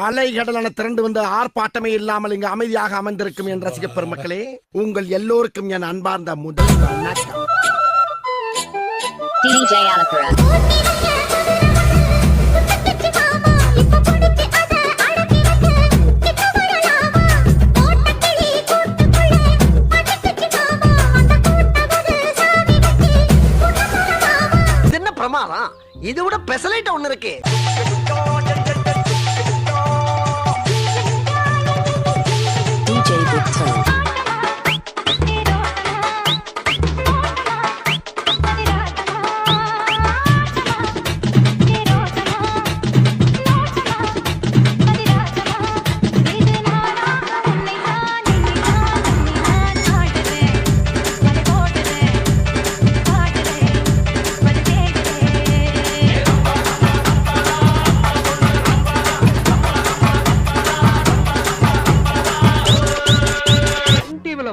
அலைகடலான திரண்டு வந்து ஆர்ப்பாட்டமே இல்லாமல் இங்கு அமைதியாக அமர்ந்திருக்கும் என் ரசிக பெருமக்களே, உங்கள் எல்லோருக்கும் என் அன்பார்ந்த முதல் வணக்கம். இது என்ன பிரமாதம்? இது விட பெசலைட் ஒண்ணு இருக்கு.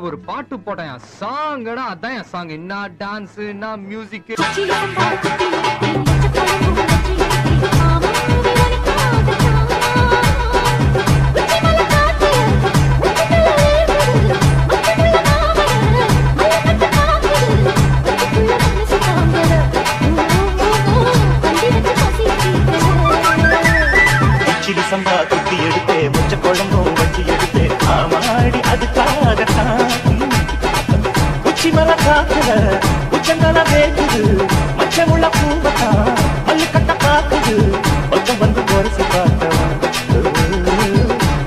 ஒரு பாட்டு போட்டேன் சாங்கடா, அதான் என் சாங். என்ன டான்ஸ், என்ன மியூசிக். சம்பா குத்தி எடுத்தே முச்ச குழம்பும் வச்சு எடுத்தே ஆமாடி அதுக்காகத்தான் உச்சி மலை காக்குல உச்சங்கள வேக்குது மச்சமுள்ள பூவத்தான் மல்லு கட்ட காக்குது பக்கம் வந்து பொரிசி பார்த்தவன்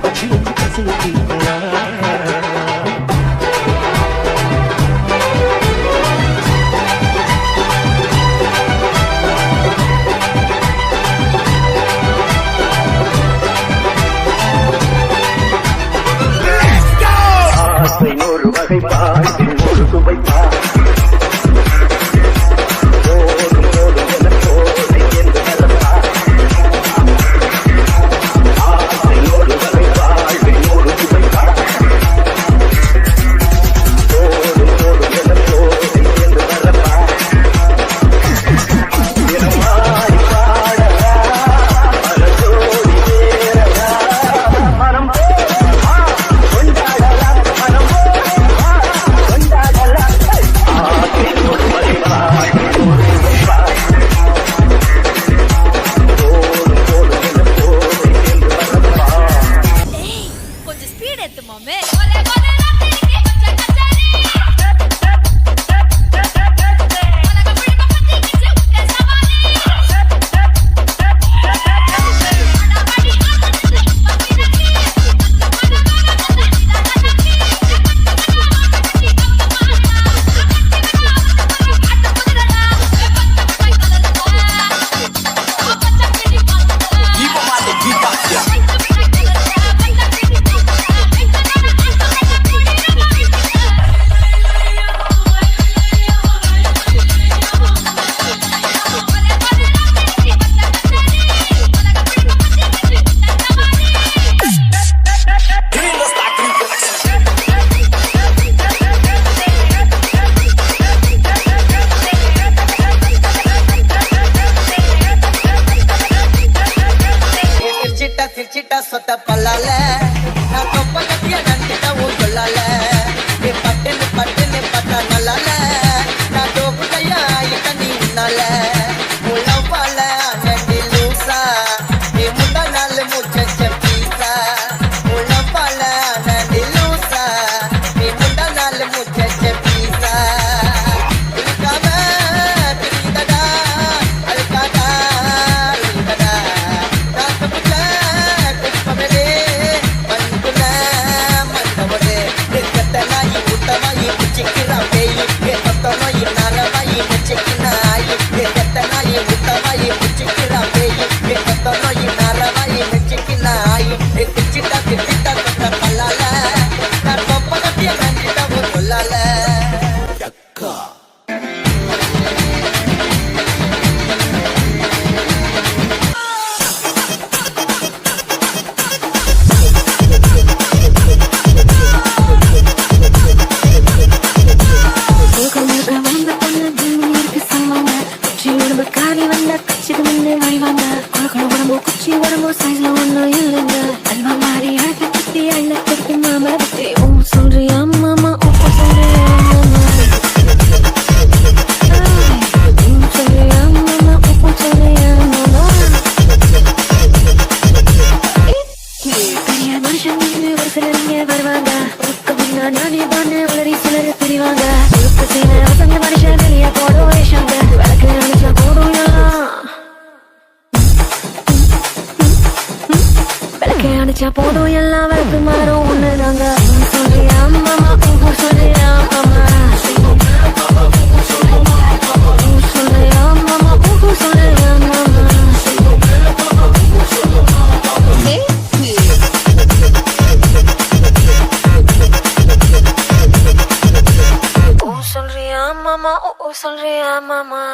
வச்சு வச்சு கசியா நூறு வகை பாடி ஒரு சுவை சிட்ட சொத்த பல்லால நான் தொப்ப கட்டிய நந்திட்ட ஊர் சொல்லால நீ பட்டுன்னு பட்டுன்னு பட்டா நல்லால நான் தோப்பு கையா ஆயிட்ட நீ உன்னால உள்ள பால நண்டி லூசா நீ முந்தா நாள் முச்ச பீசா உள்ள பால நண்டி லூசா நீ முந்தா நாள் முச்ச பீசா இருக்காம தெரியுதடா அழுக்காடா இருந்தடா வச்சா போதும் எல்லாம் விளக்கு மாறும் ஒண்ணுதாங்க சொல்றியா மாமா சொல்றியா மாமா சொல்றியா மாமா சொல்றியா மாமா சொல்றியா மாமா சொல்றியா மாமா